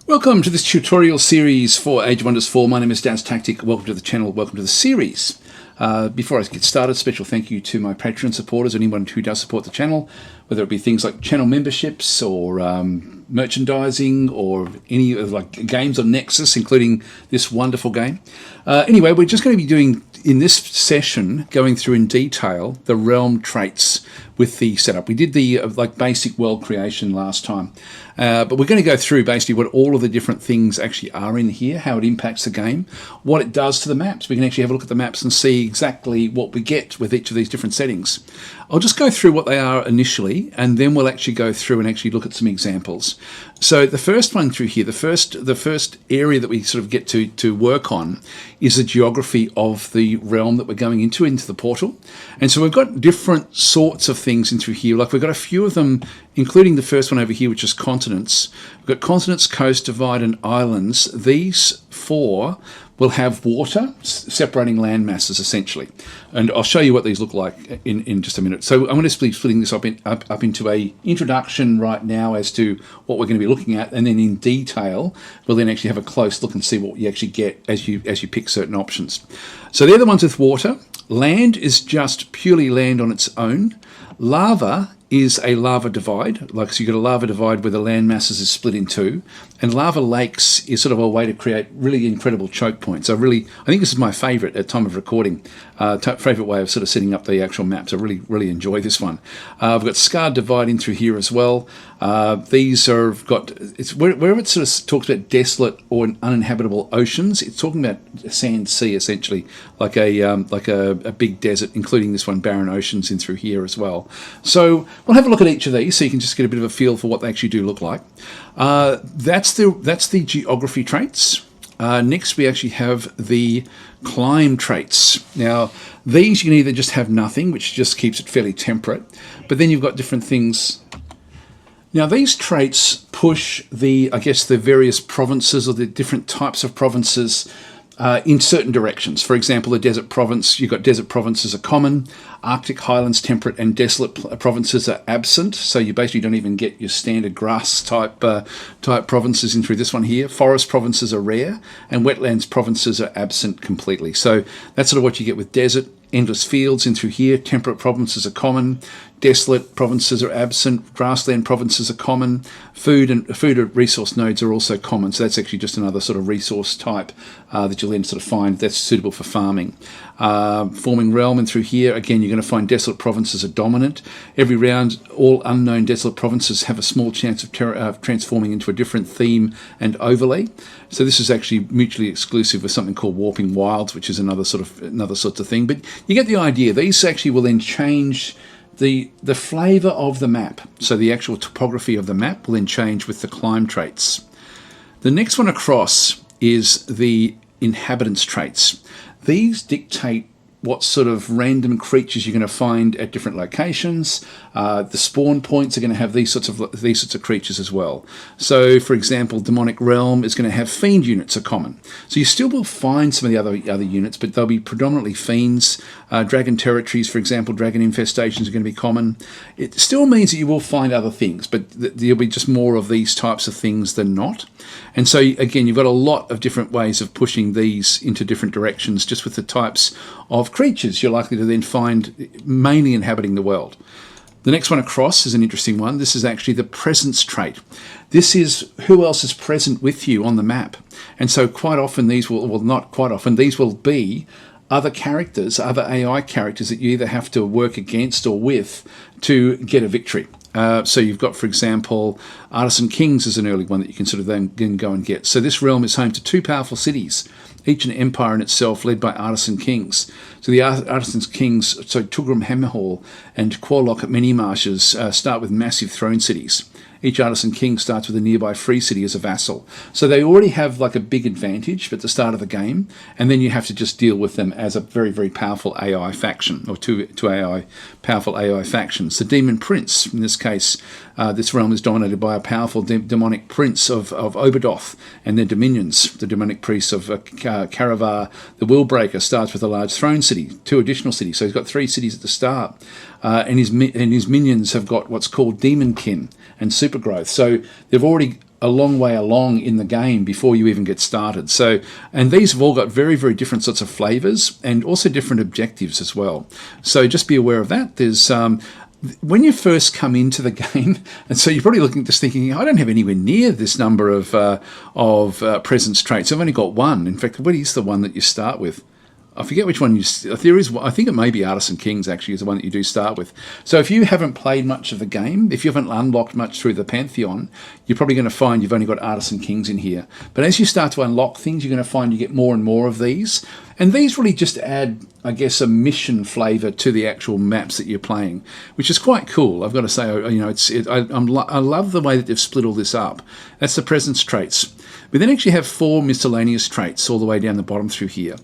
Welcome to this tutorial series for Age of Wonders 4. My name is DasTactic. Welcome to the channel. Welcome to the series. Before I get started, special thank you to my Patreon supporters, anyone who does support the channel, whether it be things like channel memberships or merchandising or any of like games on Nexus, including this wonderful game. Anyway, we're just going to be doing in this session, going through in detail the realm traits with the setup. We did the like basic world creation last time, but we're going to go through basically what all of the different things actually are in here, how it impacts the game, what it does to the maps. We can actually have a look at the maps and see exactly what we get with each of these different settings. I'll just go through what they are initially, and then we'll actually go through and actually look at some examples. So the first one through here, the first area that we sort of get to work on is the geography of the realm that we're going into the portal. And so we've got different sorts of things in through here. Like we've got a few of them, including the first one over here, which is continents. We've got continents, coast, divide, and islands. These four will have water separating land masses, essentially. And I'll show you what these look like in just a minute. So I'm going to be splitting this up into a introduction right now as to what we're going to be looking at, and then in detail, we'll then actually have a close look and see what you actually get as you pick certain options. So they're the ones with water. Land is just purely land on its own. Lava is a lava divide, like so you've got a lava divide where the land masses is split in two, and lava lakes is sort of a way to create really incredible choke points. I think this is my favourite at time of recording, favourite way of sort of setting up the actual maps. I really enjoy this one. I've got scarred divide in through here as well. These are it's wherever it sort of talks about desolate or uninhabitable oceans, it's talking about a sand sea essentially, like a big desert, including this one, barren oceans in through here as well. So we'll have a look at each of these so you can just get a bit of a feel for what they actually do look like. That's the geography traits. Next we actually have the climb traits. Now these you can either just have nothing, which just keeps it fairly temperate, but then you've got different things. Now these traits push the various provinces or the different types of provinces in certain directions. For example, the desert province, you've got desert provinces are common, Arctic, highlands, temperate and desolate provinces are absent, so you basically don't even get your standard grass type provinces in through this one here. Forest provinces are rare, and wetlands provinces are absent completely. So that's sort of what you get with desert. Endless fields in through here. Temperate provinces are common. Desolate provinces are absent. Grassland provinces are common. Food and resource nodes are also common. So that's actually just another sort of resource type that you'll then sort of find that's suitable for farming. Forming realm in through here. Again, you're going to find desolate provinces are dominant. Every round, all unknown desolate provinces have a small chance of transforming into a different theme and overlay. So this is actually mutually exclusive with something called warping wilds, which is another sort of thing. But you get the idea. These actually will then change the flavour of the map. So the actual topography of the map will then change with the climb traits. The next one across is the inhabitants traits. These dictate what sort of random creatures you're going to find at different locations. The spawn points are going to have these sorts of creatures as well. So, for example, Demonic Realm is going to have fiend units are common. So you still will find some of the other units, but they'll be predominantly fiends. Dragon territories, for example, dragon infestations are going to be common. It still means that you will find other things, but there'll be just more of these types of things than not. And so, again, you've got a lot of different ways of pushing these into different directions just with the types of creatures you're likely to then find mainly inhabiting the world. The next one across is an interesting one. This is actually the presence trait. This is who else is present with you on the map. And so quite often these will, well, not quite often, these will be other characters, other AI characters that you either have to work against or with to get a victory. So you've got, for example, Artisan Kings is an early one that you can sort of then go and get. So this realm is home to two powerful cities, each an empire in itself, led by Artisan Kings. So the Artisan Kings, so Tugram Hammerhall and Quarlock at Many Marshes start with massive throne cities. Each Artisan King starts with a nearby free city as a vassal. So they already have like a big advantage at the start of the game, and then you have to just deal with them as a very, very powerful AI faction, or two powerful AI factions. The Demon Prince, in this case, this realm is dominated by a powerful demonic prince of Oberdoth and their dominions. The demonic priest of Caravar, the Willbreaker, starts with a large throne city, two additional cities. So he's got three cities at the start. And his minions have got what's called Demonkin and Supergrowth. So they've already a long way along in the game before you even get started. So, and these have all got very, very different sorts of flavors and also different objectives as well. So just be aware of that. There's when you first come into the game, and so you're probably just thinking, I don't have anywhere near this number of presence traits. I've only got one. In fact, what is the one that you start with? I forget which one there is. I think it may be Artisan Kings actually is the one that you do start with. So if you haven't played much of the game, if you haven't unlocked much through the Pantheon, you're probably going to find you've only got Artisan Kings in here. But as you start to unlock things, you're going to find you get more and more of these. And these really just add, I guess, a mission flavour to the actual maps that you're playing, which is quite cool. I've got to say, you know, I love the way that they've split all this up. That's the presence traits. We then actually have 4 miscellaneous traits all the way down the bottom through here.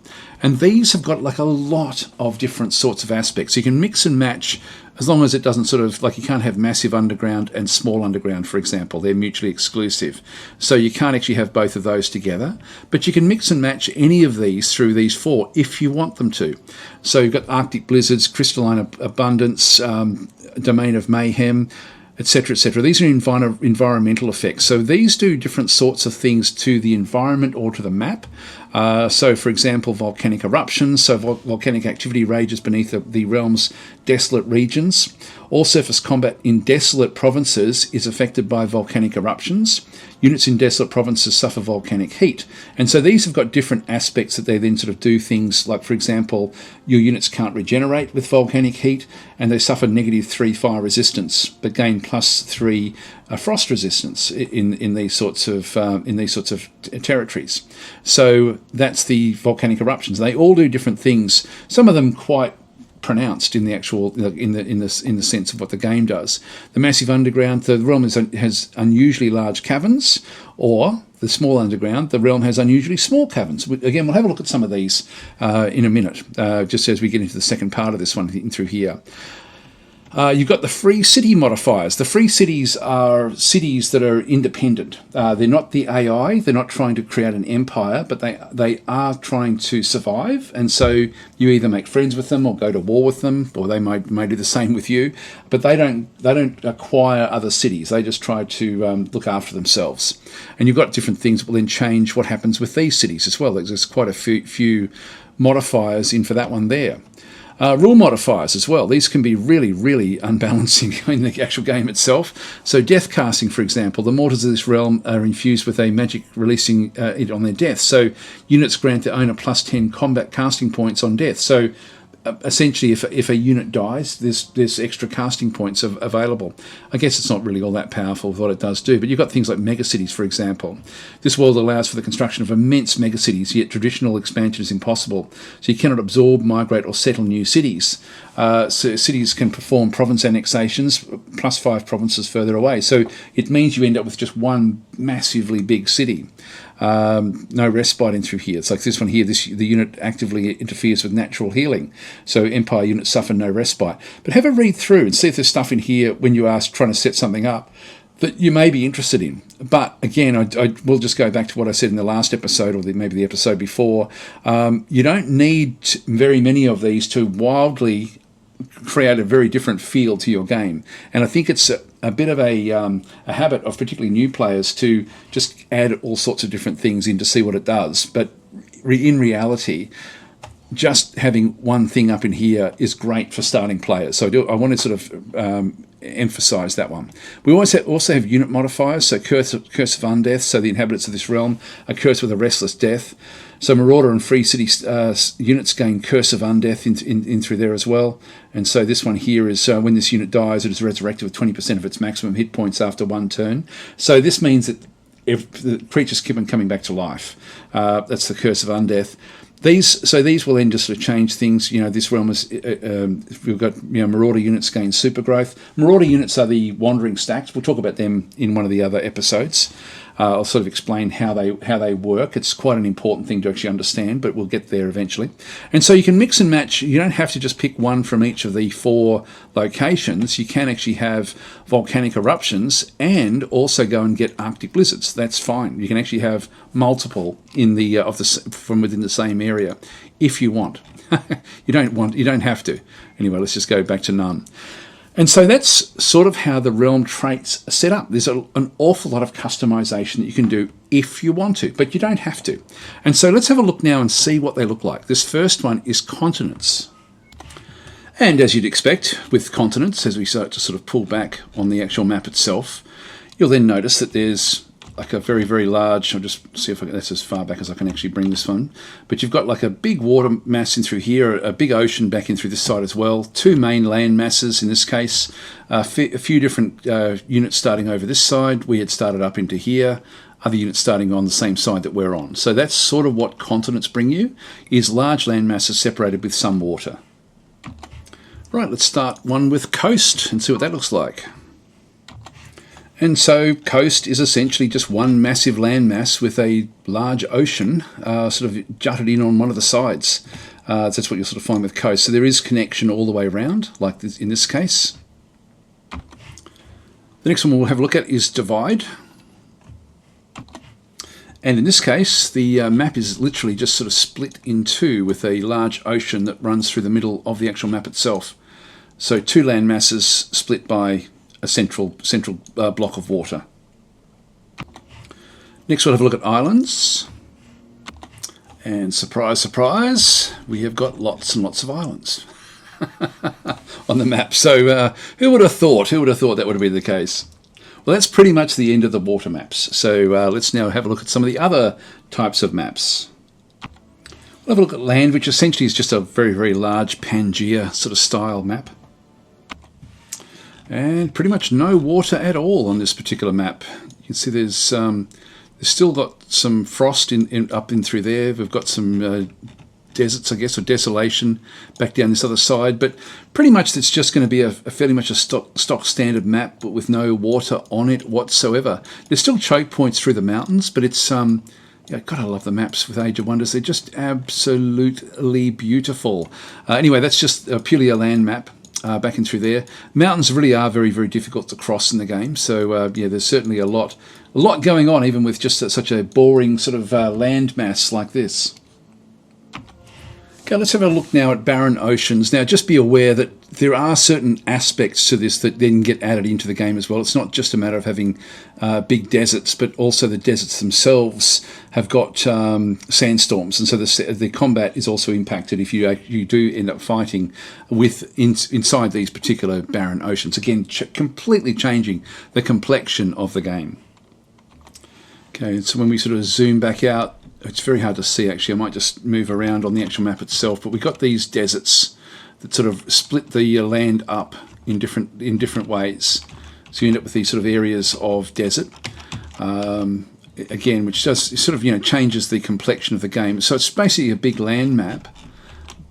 And these have got like a lot of different sorts of aspects. So you can mix and match as long as it doesn't sort of, like you can't have massive underground and small underground, for example. They're mutually exclusive. So you can't actually have both of those together. But you can mix and match any of these through these 4 if you want them to. So you've got Arctic Blizzards, Crystalline Abundance, Domain of Mayhem, etc., etc. These are environmental effects. So these do different sorts of things to the environment or to the map. So, for example, volcanic eruptions. So volcanic activity rages beneath the realm's desolate regions. All surface combat in desolate provinces is affected by volcanic eruptions. Units in desolate provinces suffer volcanic heat. And so these have got different aspects that they then sort of do things like, for example, your units can't regenerate with volcanic heat and they suffer -3 fire resistance, but gain +3 frost resistance in these sorts of territories. So that's the volcanic eruptions. They all do different things. Some of them quite pronounced in the actual in the sense of what the game does. The massive underground, the realm has unusually large caverns, or the small underground, the realm has unusually small caverns. Again, we'll have a look at some of these in a minute, just as we get into the second part of this one through here. You've got the free city modifiers. The free cities are cities that are independent. They're not the AI. They're not trying to create an empire, but they are trying to survive. And so you either make friends with them or go to war with them, or they may do the same with you. But they don't acquire other cities. They just try to look after themselves. And you've got different things that will then change what happens with these cities as well. There's quite a few modifiers in for that one there. Rule modifiers as well. These can be really, really unbalancing in the actual game itself. So death casting, for example, the mortars of this realm are infused with a magic releasing it on their death. So units grant their owner +10 combat casting points on death. So essentially, if a unit dies, there's extra casting points available. I guess it's not really all that powerful with what it does do, but you've got things like megacities, for example. This world allows for the construction of immense megacities, yet traditional expansion is impossible. So you cannot absorb, migrate, or settle new cities. So cities can perform province annexations, +5 provinces further away. So it means you end up with just one massively big city. No respite in through here. It's like this one here. The unit actively interferes with natural healing. So Empire units suffer no respite. But have a read through and see if there's stuff in here when you are trying to set something up that you may be interested in. But again, I will just go back to what I said in the last episode, or maybe the episode before. You don't need very many of these to wildly create a very different feel to your game. And I think it's a bit of a habit of particularly new players to just add all sorts of different things in to see what it does. But in reality, just having one thing up in here is great for starting players. So I want to sort of emphasize that one. We also have unit modifiers. So curse of undeath. So the inhabitants of this realm are cursed with a restless death. So Marauder and Free City units gain Curse of Undeath in through there as well. And so this one here is when this unit dies, it is resurrected with 20% of its maximum hit points after one turn. So this means that if the creatures keep on coming back to life, that's the Curse of Undeath. These will then just sort of change things. You know, this realm is we've got Marauder units gain super growth. Marauder units are the wandering stacks. We'll talk about them in one of the other episodes. I'll sort of explain how they work. It's quite an important thing to actually understand, but we'll get there eventually. And so you can mix and match. You don't have to just pick one from each of the 4 locations. You can actually have volcanic eruptions and also go and get Arctic blizzards. That's fine. You can actually have multiple in the from within the same area if you want. You don't have to. Anyway, let's just go back to none. And so that's sort of how the realm traits are set up. There's an awful lot of customization that you can do if you want to, but you don't have to. And so let's have a look now and see what they look like. This first one is continents. And as you'd expect with continents, as we start to sort of pull back on the actual map itself, you'll then notice that there's like a very, very large, I'll just see if I can, that's as far back as I can actually bring this one. But you've got like a big water mass in through here, a big ocean back in through this side as well, two main land masses in this case, a few different units starting over this side. We had started up into here, other units starting on the same side that we're on. So that's sort of what continents bring you, is large land masses separated with some water. Right, let's start one with coast and see what that looks like. And so coast is essentially just one massive landmass with a large ocean sort of jutted in on one of the sides. That's what you'll sort of find with coast. So there is connection all the way around, like this, in this case. The next one we'll have a look at is divide. And in this case, the map is literally just sort of split in two with a large ocean that runs through the middle of the actual map itself. So two land masses split by a central block of water. Next we'll have a look at islands. And surprise, surprise, we have got lots and lots of islands on the map. So who would have thought that would be the case? Well, that's pretty much the end of the water maps. So let's now have a look at some of the other types of maps. We'll have a look at land, which essentially is just a very, very large Pangea sort of style map. And pretty much no water at all on this particular map. You can see there's still got some frost up in through there. We've got some deserts, I guess, or desolation back down this other side. But pretty much it's just going to be a fairly much a stock standard map, but with no water on it whatsoever. There's still choke points through the mountains, but it's yeah, God, I love the maps with Age of Wonders. They're just absolutely beautiful. Anyway, that's just purely a land map. Back in through there. Mountains really are very, very difficult to cross in the game. So yeah, there's certainly a lot going on, even with just such a boring sort of land mass like this. Okay, let's have a look now at barren oceans. Now, just be aware that there are certain aspects to this that then get added into the game as well. It's not just a matter of having big deserts, but also the deserts themselves have got sandstorms, and so the combat is also impacted if you do end up fighting inside these particular barren oceans. Again, completely changing the complexion of the game. Okay, so when we sort of zoom back out, it's very hard to see actually. I might just move around on the actual map itself, but we've got these deserts that sort of split the land up in different ways. So you end up with these sort of areas of desert, again, which does sort of changes the complexion of the game. So it's basically a big land map,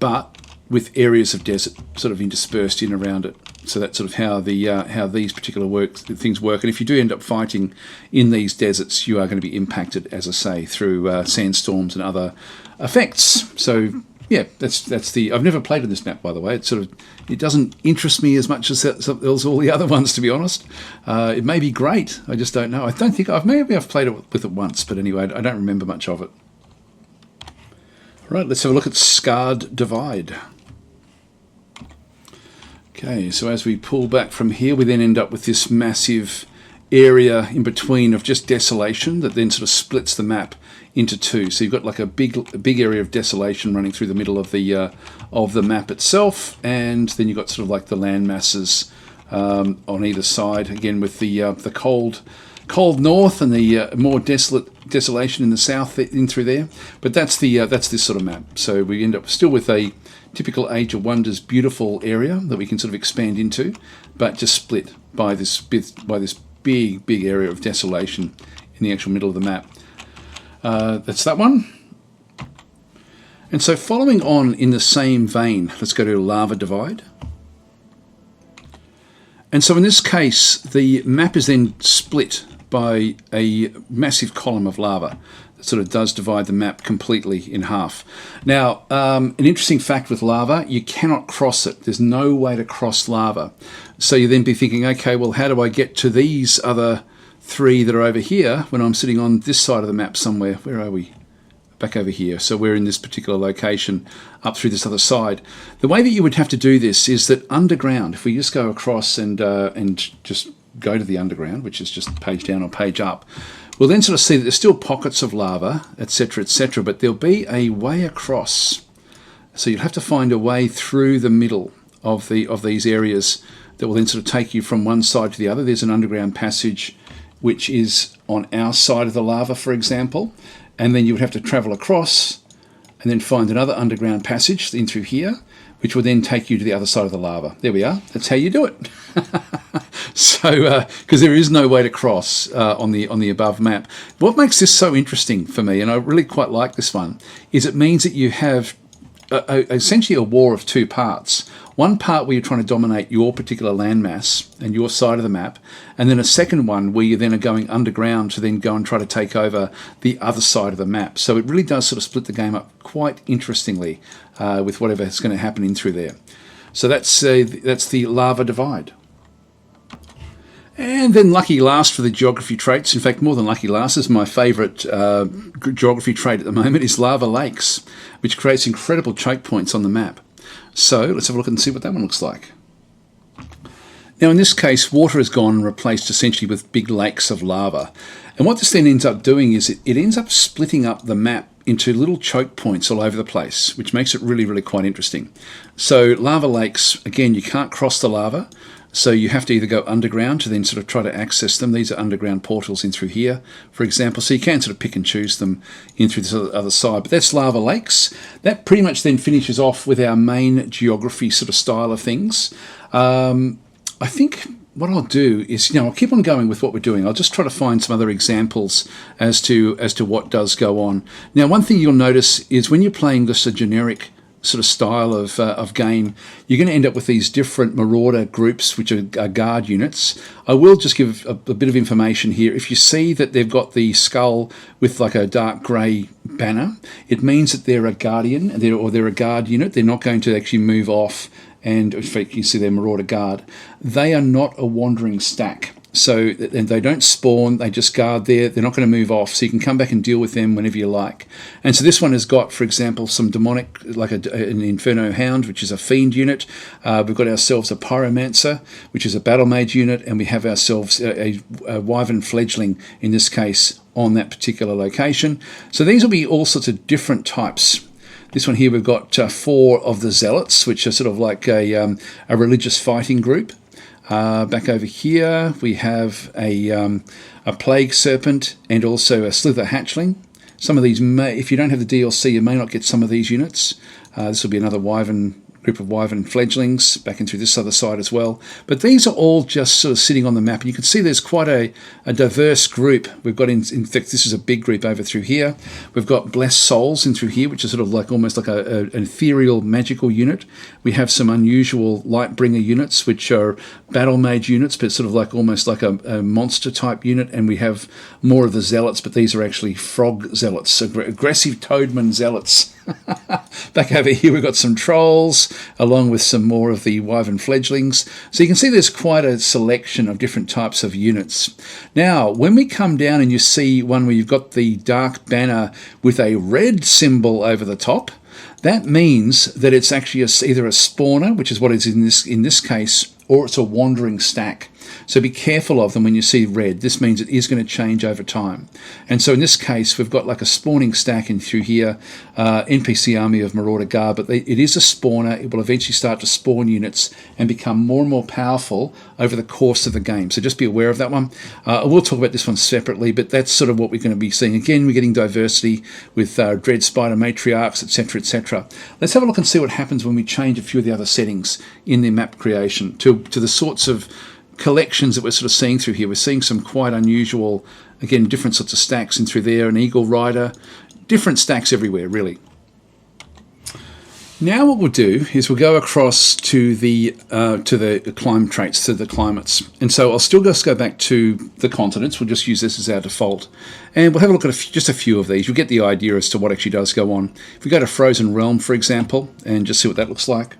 but with areas of desert sort of interspersed in around it. So that's sort of how these particular things work. And if you do end up fighting in these deserts, you are going to be impacted, as I say, through sandstorms and other effects. So yeah, that's the. I've never played on this map, by the way. It doesn't interest me as much as all the other ones, to be honest. It may be great. I just don't know. I don't think maybe I've played with it once, but anyway, I don't remember much of it. Right, let's have a look at Scarred Divide. Okay, so as we pull back from here, we then end up with this massive area in between of just desolation that then sort of splits the map into two. So you've got like a big area of desolation running through the middle of the map itself, and then you've got sort of like the land masses on either side. Again, with the cold north and the more desolation in the south in through there. But that's this sort of map. So we end up still with a typical Age of Wonders beautiful area that we can sort of expand into, but just split by this big area of desolation in the actual middle of the map. That's that one. And so following on in the same vein, let's go to Lava Divide. And so in this case, the map is then split by a massive column of lava that sort of does divide the map completely in half. Now, an interesting fact with lava, you cannot cross it. There's no way to cross lava. So you then be thinking, okay, well, how do I get to these other three that are over here when I'm sitting on this side of the map somewhere? Where are we? back over here. So we're in this particular location up through this other side. The way that you would have to do this is that underground, if we just go across and just go to the underground, which is just page down or page up, we'll then sort of see that there's still pockets of lava, etc., but there'll be a way across. So you'll have to find a way through the middle of these areas that will then sort of take you from one side to the other. There's an underground passage which is on our side of the lava, for example, and then you would have to travel across and then find another underground passage in through here, which will then take you to the other side of the lava. There we are. That's how you do it. So, because there is no way to cross on the above map. What makes this so interesting for me, and I really quite like this one, is it means that you have essentially a war of two parts. One part where you're trying to dominate your particular landmass and your side of the map, and then a second one where you then are going underground to then go and try to take over the other side of the map. So it really does sort of split the game up quite interestingly with whatever is going to happen in through there. So that's the lava divide. And then lucky last for the geography traits. In fact, more than lucky last, is my favourite geography trait at the moment is lava lakes, which creates incredible choke points on the map. So let's have a look and see what that one looks like. Now in this case, water has gone and replaced essentially with big lakes of lava. And what this then ends up doing is it ends up splitting up the map into little choke points all over the place, which makes it really, really quite interesting. So lava lakes, again, you can't cross the lava. So you have to either go underground to then sort of try to access them. These are underground portals in through here, for example. So you can sort of pick and choose them in through this other side. But that's lava lakes. That pretty much then finishes off with our main geography sort of style of things. I think what I'll do is, I'll keep on going with what we're doing. I'll just try to find some other examples as to what does go on. Now, one thing you'll notice is when you're playing just a generic sort of style of game, you're going to end up with these different marauder groups, which are guard units. I will just give a bit of information here. If you see that they've got the skull with like a dark grey banner, it means that they're a guardian or they're a guard unit. They're not going to actually move off, and if you see their marauder guard, they are not a wandering stack. So they don't spawn, they just guard there. They're not going to move off, so you can come back and deal with them whenever you like. And so this one has got, for example, some demonic, like an Inferno Hound, which is a fiend unit. We've got ourselves a Pyromancer, which is a battle mage unit, and we have ourselves a Wyvern Fledgling, in this case, on that particular location. So these will be all sorts of different types. This one here, we've got 4 of the Zealots, which are sort of like a religious fighting group. Back over here, we have a Plague Serpent and also a Slither Hatchling. Some of these may, if you don't have the DLC, you may not get some of these units. This will be another group of Wyvern Fledglings back into this other side as well. But these are all just sort of sitting on the map. And you can see there's quite a diverse group. We've got, in fact, this is a big group over through here. We've got Blessed Souls in through here, which is sort of like almost like an ethereal magical unit. We have some unusual Lightbringer units, which are battle mage units, but sort of like almost like a monster type unit. And we have more of the Zealots, but these are actually frog Zealots, aggressive Toadman Zealots. Back over here, we've got some Trolls, along with some more of the Wyvern Fledglings. So you can see there's quite a selection of different types of units. Now, when we come down and you see one where you've got the dark banner with a red symbol over the top, that means that it's actually either a spawner, which is what it is in this case, or it's a wandering stack. So be careful of them when you see red. This means it is going to change over time. And so in this case, we've got like a spawning stack in through here, NPC army of Marauder Guard, but it is a spawner. It will eventually start to spawn units and become more and more powerful over the course of the game. So just be aware of that one. I will talk about this one separately, but that's sort of what we're going to be seeing. Again, we're getting diversity with Dread Spider Matriarchs, etc., etc. Let's have a look and see what happens when we change a few of the other settings in the map creation to the sorts of collections that we're sort of seeing through here. We're seeing some quite unusual, again, different sorts of stacks in through there, an Eagle Rider, different stacks everywhere, really. Now what we'll do is we'll go across to the climb traits, to the climates. And so I'll still just go back to the continents. We'll just use this as our default. And we'll have a look at just a few of these. You'll get the idea as to what actually does go on. If we go to Frozen Realm, for example, and just see what that looks like.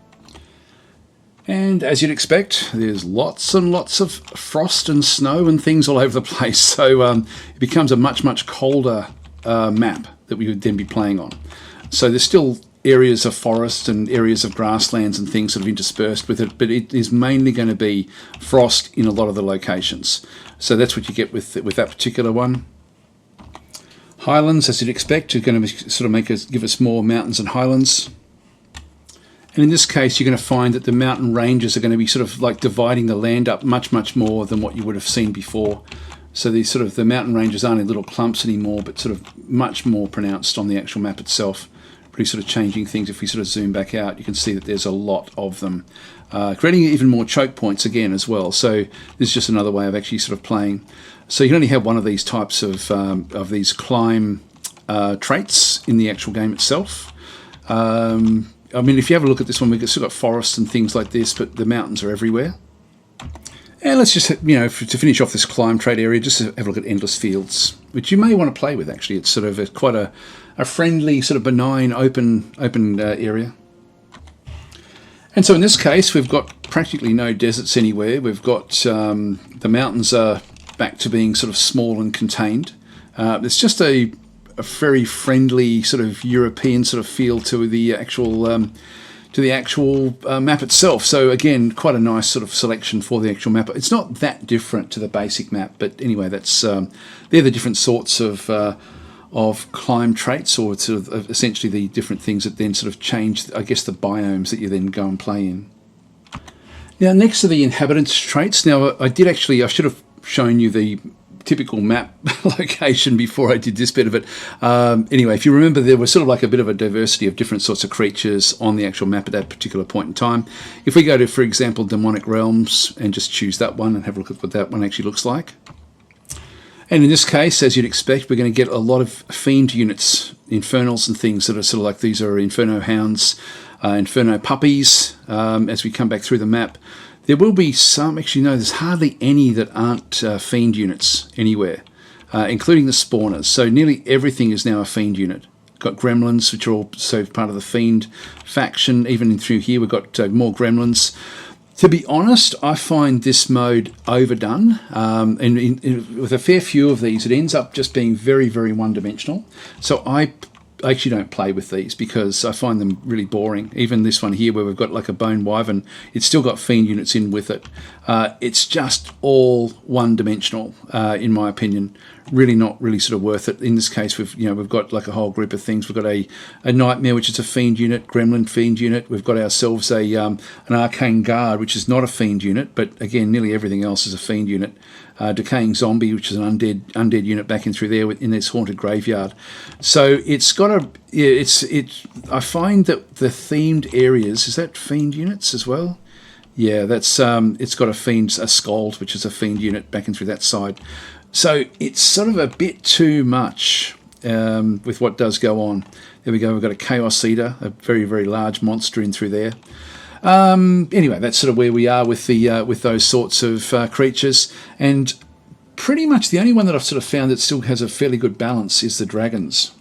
And as you'd expect, there's lots and lots of frost and snow and things all over the place. So it becomes a much, much colder map that we would then be playing on. So there's still areas of forest and areas of grasslands and things sort of interspersed with it, but it is mainly going to be frost in a lot of the locations. So that's what you get with that particular one. Highlands, as you'd expect, are going to sort of give us more mountains and highlands. And in this case, you're going to find that the mountain ranges are going to be sort of like dividing the land up much, much more than what you would have seen before. So these sort of the mountain ranges aren't in little clumps anymore, but sort of much more pronounced on the actual map itself. Pretty sort of changing things. If we sort of zoom back out, you can see that there's a lot of them, creating even more choke points again as well. So this is just another way of actually sort of playing. So you can only have one of these types of these climb traits in the actual game itself. I mean, if you have a look at this one, we've still got forests and things like this, but the mountains are everywhere. And let's just, to finish off this climb trait area, just have a look at endless fields, which you may want to play with, actually. It's sort of quite a friendly, sort of benign, open area. And so in this case, we've got practically no deserts anywhere. We've got the mountains are back to being sort of small and contained. It's just a very friendly sort of European sort of feel to the actual map itself. So again, quite a nice sort of selection for the actual map. It's not that different to the basic map, but anyway, that's they're the different sorts of climb traits, or sort of essentially the different things that then sort of change, I guess, the biomes that you then go and play in. Now, next to the inhabitants traits. Now, I should have shown you the typical map location before I did this bit of it. Anyway, if you remember, there was sort of like a bit of a diversity of different sorts of creatures on the actual map at that particular point in time. If we go to, for example, Demonic Realms and just choose that one and have a look at what that one actually looks like. And in this case, as you'd expect, we're going to get a lot of fiend units, infernals and things that are sort of like, these are Inferno Hounds, Inferno Puppies, as we come back through the map. There will be some, actually no, there's hardly any that aren't fiend units anywhere, including the spawners. So nearly everything is now a fiend unit. Got gremlins, which are also part of the fiend faction. Even in through here, we've got more gremlins. To be honest, I find this mode overdone, and with a fair few of these, it ends up just being very, very one-dimensional. So I actually don't play with these because I find them really boring. Even this one here where we've got like a bone wyvern, it's still got fiend units in with it. It's just all one-dimensional, in my opinion. Really not really sort of worth it. In this case, we've got like a whole group of things. We've got a nightmare, which is a fiend unit, gremlin fiend unit. We've got ourselves an arcane guard, which is not a fiend unit, but again, nearly everything else is a fiend unit. Decaying zombie, which is an undead unit back in through there in this haunted graveyard. So it's got I find that the themed areas, is that fiend units as well? Yeah, that's it's got a Skald, which is a fiend unit back in through that side. So it's sort of a bit too much with what does go on. There we go. We've got a Chaos Eater, a very, very large monster in through there. Anyway, that's sort of where we are with those sorts of creatures. And pretty much the only one that I've sort of found that still has a fairly good balance is the dragons.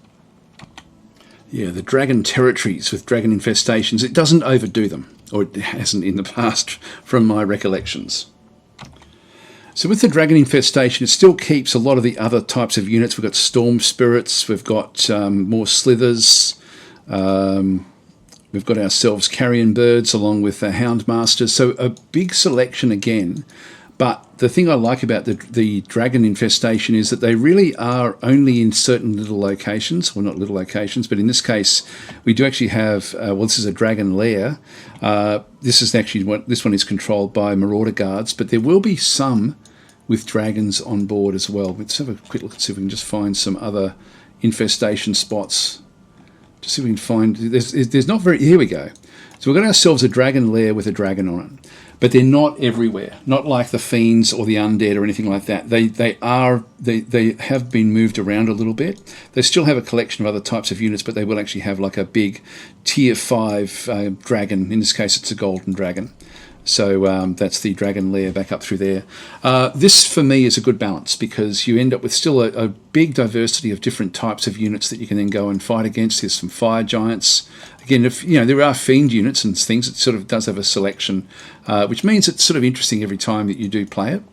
Yeah, the dragon territories with dragon infestations. It doesn't overdo them, or it hasn't in the past from my recollections. So with the dragon infestation, it still keeps a lot of the other types of units. We've got storm spirits, we've got more slithers, we've got ourselves carrion birds along with the houndmasters. So a big selection again. But the thing I like about the dragon infestation is that they really are only in certain little locations. Well, not little locations, but in this case, we do actually have, this is a dragon lair. This one is controlled by marauder guards, but there will be some with dragons on board as well. Let's have a quick look and see if we can just find some other infestation spots. Just see if we can find, there's not very, here we go. So we've got ourselves a dragon lair with a dragon on it, but they're not everywhere. Not like the fiends or the undead or anything like that. They have been moved around a little bit. They still have a collection of other types of units, but they will actually have like a big tier 5 dragon. In this case, it's a golden dragon. So that's the dragon lair back up through there. This, for me, is a good balance because you end up with still a big diversity of different types of units that you can then go and fight against. There's some fire giants. Again, if there are fiend units and things, it sort of does have a selection, which means it's sort of interesting every time that you do play it.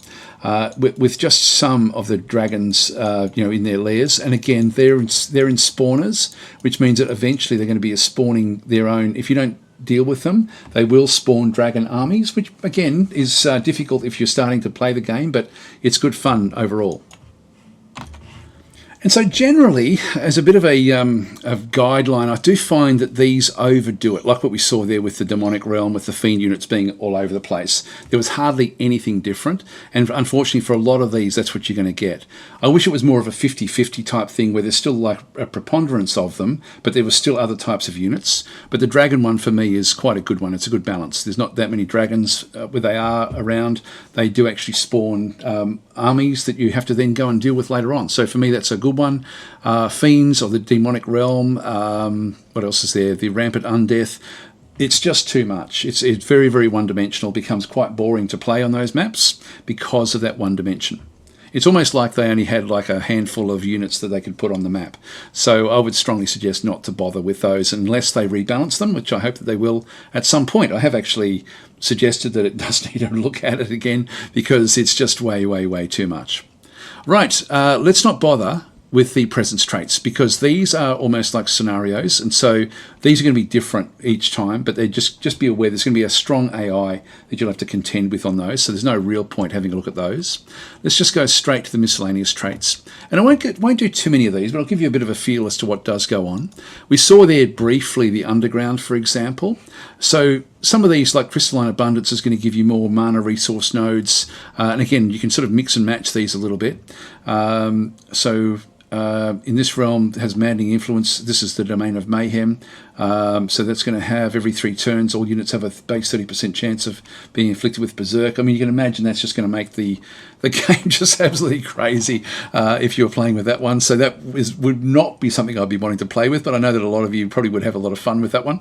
With just some of the dragons, in their lairs, and again, they're in spawners, which means that eventually they're going to be spawning their own. If you don't deal with them, they will spawn dragon armies, which again is difficult if you're starting to play the game, but it's good fun overall. And so generally, as a bit of a guideline, I do find that these overdo it, like what we saw there with the demonic realm, with the fiend units being all over the place. There was hardly anything different, and unfortunately for a lot of these, that's what you're going to get. I wish it was more of a 50-50 type thing, where there's still like a preponderance of them, but there were still other types of units. But the dragon one for me is quite a good one. It's a good balance. There's not that many dragons where they are around. They do actually spawn armies that you have to then go and deal with later on. So for me, that's a good one. Fiends, or the demonic realm. What else is there? The rampant undeath. It's just too much. It's very, very one-dimensional. Becomes quite boring to play on those maps because of that one dimension. It's almost like they only had like a handful of units that they could put on the map. So I would strongly suggest not to bother with those unless they rebalance them, which I hope that they will at some point. I have actually suggested that it does need to look at it again because it's just way, way, way too much. Right, let's not bother with the presence traits, because these are almost like scenarios, and so these are going to be different each time, but they just be aware there's going to be a strong AI that you'll have to contend with on those, so there's no real point having a look at those. Let's just go straight to the miscellaneous traits. And I won't do too many of these, but I'll give you a bit of a feel as to what does go on. We saw there briefly the underground, for example. So some of these, like Crystalline Abundance, is going to give you more mana resource nodes, and again, you can sort of mix and match these a little bit. In this realm, it has Maddening Influence. This is the domain of Mayhem. So that's going to have every 3 turns, all units have a base 30% chance of being inflicted with Berserk. I mean, you can imagine that's just going to make the game just absolutely crazy if you were playing with that one. So that would not be something I'd be wanting to play with, but I know that a lot of you probably would have a lot of fun with that one.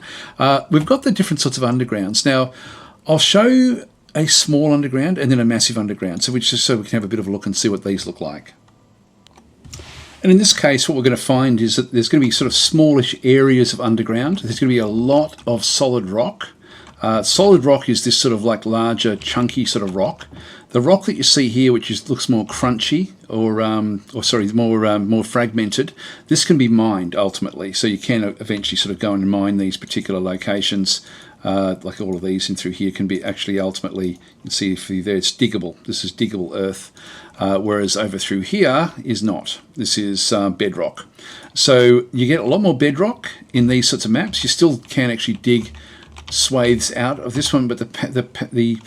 We've got the different sorts of undergrounds. Now, I'll show a small underground and then a massive underground, so we can have a bit of a look and see what these look like. And in this case, what we're going to find is that there's going to be sort of smallish areas of underground. There's going to be a lot of solid rock. Solid rock is this sort of like larger, chunky sort of rock. The rock that you see here, which looks more crunchy more fragmented, this can be mined ultimately. So you can eventually sort of go and mine these particular locations. Like all of these in through here can be actually ultimately, you can see there it's diggable. This is diggable earth, whereas over through here is not. This is bedrock. So you get a lot more bedrock in these sorts of maps. You still can actually dig swathes out of this one, but the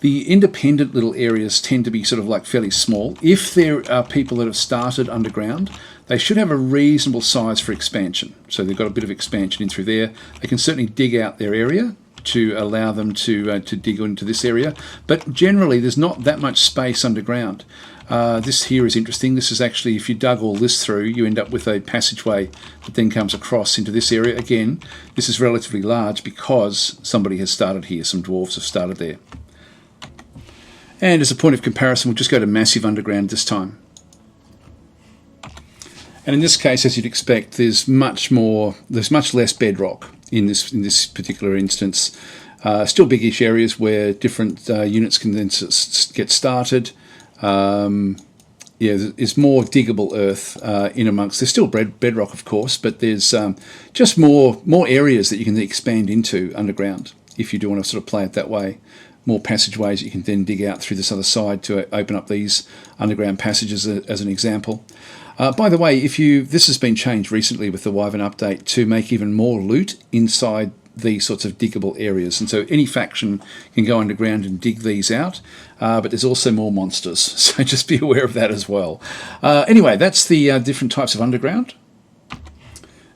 independent little areas tend to be sort of like fairly small. If there are people that have started underground, they should have a reasonable size for expansion. So they've got a bit of expansion in through there. They can certainly dig out their area to allow them to dig into this area. But generally, there's not that much space underground. This here is interesting. This is actually, if you dug all this through, you end up with a passageway that then comes across into this area. Again, this is relatively large because somebody has started here. Some dwarves have started there. And as a point of comparison, we'll just go to massive underground this time. And in this case, as you'd expect, there's much less bedrock in this particular instance. Still biggish areas where different units can then get started. There's more diggable earth in amongst. There's still bedrock, of course, but there's just more areas that you can expand into underground if you do want to sort of play it that way. More passageways you can then dig out through this other side to open up these underground passages as an example. By the way, this has been changed recently with the Wyvern update to make even more loot inside these sorts of diggable areas, and so any faction can go underground and dig these out, but there's also more monsters, so just be aware of that as well. Anyway, that's the different types of underground.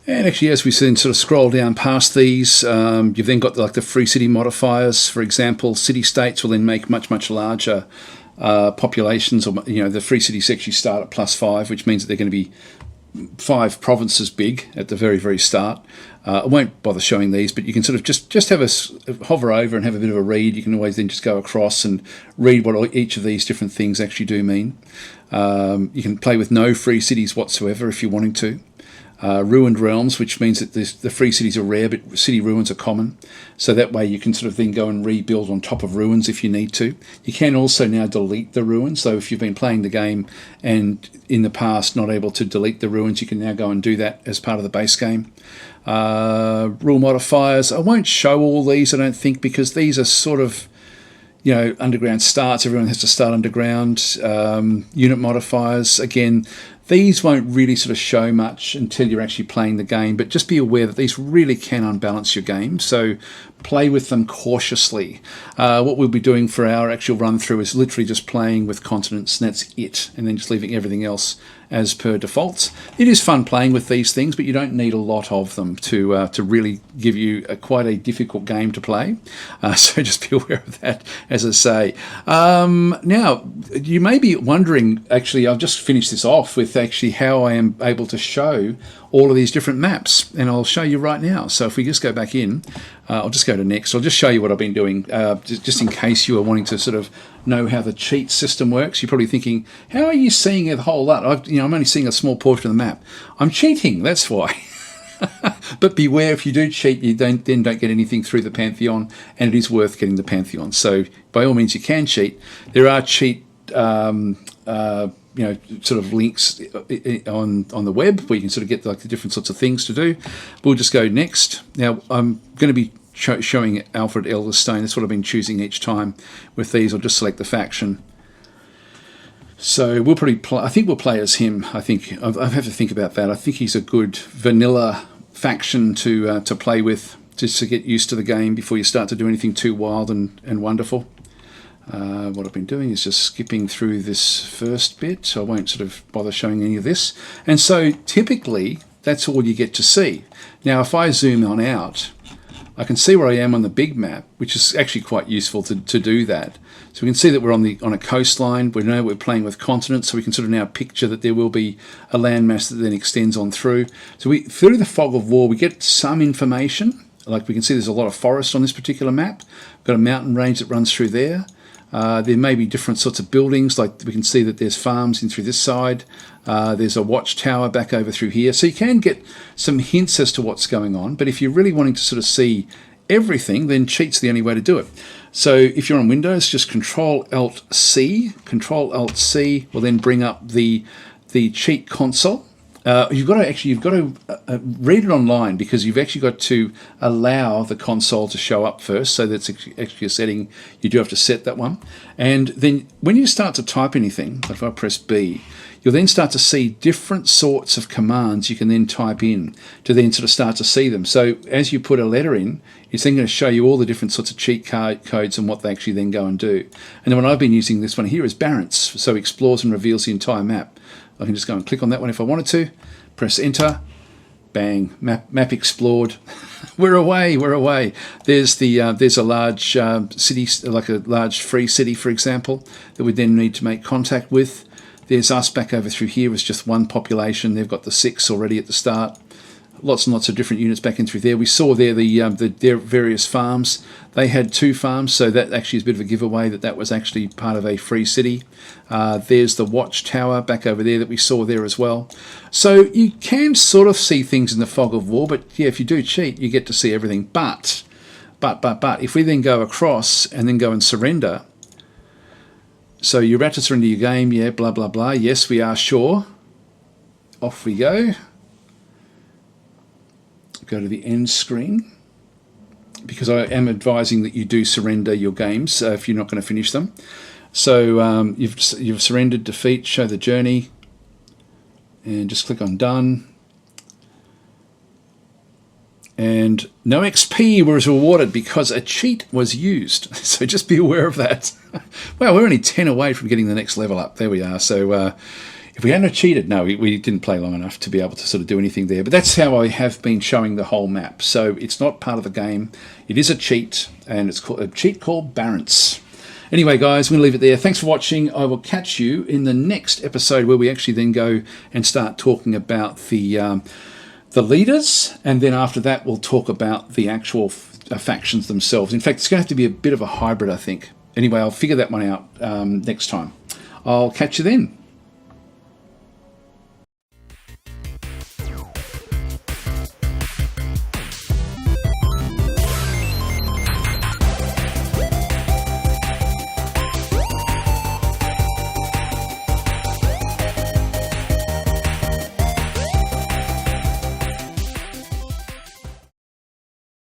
And actually, as we then sort of scroll down past these, you've then got the free city modifiers. For example, city-states will then make much larger populations, or the free cities actually start at +5, which means that they're going to be 5 provinces big at the very, very start. I won't bother showing these, but you can sort of just have hover over and have a bit of a read. You can always then just go across and read what each of these different things actually do mean. You can play with no free cities whatsoever if you're wanting to. Ruined realms, which means that the free cities are rare, but city ruins are common. So that way you can sort of then go and rebuild on top of ruins if you need to. You can also now delete the ruins. So if you've been playing the game and in the past not able to delete the ruins, you can now go and do that as part of the base game. Rule modifiers. I won't show all these, I don't think, because these are sort of, underground starts. Everyone has to start underground. Unit modifiers, again, these won't really sort of show much until you're actually playing the game, but just be aware that these really can unbalance your game, so play with them cautiously. What we'll be doing for our actual run through is literally just playing with continents, and that's it, and then just leaving everything else as per default. It is fun playing with these things, but you don't need a lot of them to really give you quite a difficult game to play. So just be aware of that, as I say. Now, you may be wondering, actually, I've just finished this off with actually how I am able to show all of these different maps, and I'll show you right now. So if we just go back in, I'll just go to next. I'll just show you what I've been doing, just in case you are wanting to sort of know how the cheat system works. You're probably thinking, how are you seeing the whole lot? I'm only seeing a small portion of the map. I'm cheating, that's why. But beware, if you do cheat, you then don't get anything through the Pantheon, and it is worth getting the Pantheon. So by all means, you can cheat. There are cheat sort of links on the web where you can sort of get like the different sorts of things to do. We'll just go next. Now I'm going to be showing Alfred Elderstone. That's what I've been choosing each time with these. I'll just select the faction. So we'll probably play, I think we'll play as him. I have to think about that. I think he's a good vanilla faction to play with, just to get used to the game before you start to do anything too wild and wonderful. What I've been doing is just skipping through this first bit, so I won't sort of bother showing any of this. And so typically that's all you get to see. Now if I zoom on out, I can see where I am on the big map, which is actually quite useful to do that. So we can see that we're on a coastline. We know we're playing with continents, so we can sort of now picture that there will be a landmass that then extends on through. So through the fog of war, we get some information. Like we can see there's a lot of forest on this particular map. We've got a mountain range that runs through there. There may be different sorts of buildings, like we can see that there's farms in through this side. There's a watchtower back over through here. So you can get some hints as to what's going on, but if you're really wanting to sort of see everything, then cheat's the only way to do it. So if you're on Windows, just Control-Alt-C. Control-Alt-C will then bring up the cheat console. You've got to read it online, because you've actually got to allow the console to show up first. So that's actually a setting. You do have to set that one. And then when you start to type anything, like if I press B, you'll then start to see different sorts of commands you can then type in to then sort of start to see them. So as you put a letter in, it's then going to show you all the different sorts of cheat codes and what they actually then go and do. And then what I've been using this one here is Barents, so explores and reveals the entire map. I can just go and click on that one if I wanted to, press enter, bang, map explored. We're away. There's a large city, like a large free city, for example, that we then need to make contact with. There's us back over through here as just one population. They've got the 6 already at the start. Lots and lots of different units back in through there. We saw there their various farms. They had 2 farms, so that actually is a bit of a giveaway that was actually part of a free city. There's the watchtower back over there that we saw there as well. So you can sort of see things in the fog of war, but yeah, if you do cheat, you get to see everything. But if we then go across and then go and surrender, so you're about to surrender your game, yeah, blah, blah, blah. Yes, we are sure. Off we go. Go to the end screen, because I am advising that you do surrender your games if you're not going to finish them. So you've surrendered, defeat, show the journey, and just click on done. And no XP was rewarded because a cheat was used. So just be aware of that. Well, we're only 10 away from getting the next level up. There we are. So if we hadn't cheated, no, we didn't play long enough to be able to sort of do anything there. But that's how I have been showing the whole map. So it's not part of the game. It is a cheat, and it's called a cheat called Barents. Anyway, guys, I'm going to leave it there. Thanks for watching. I will catch you in the next episode where we actually then go and start talking about the leaders, and then after that we'll talk about the actual factions themselves. In fact, it's going to have to be a bit of a hybrid, I think. Anyway, I'll figure that one out next time. I'll catch you then.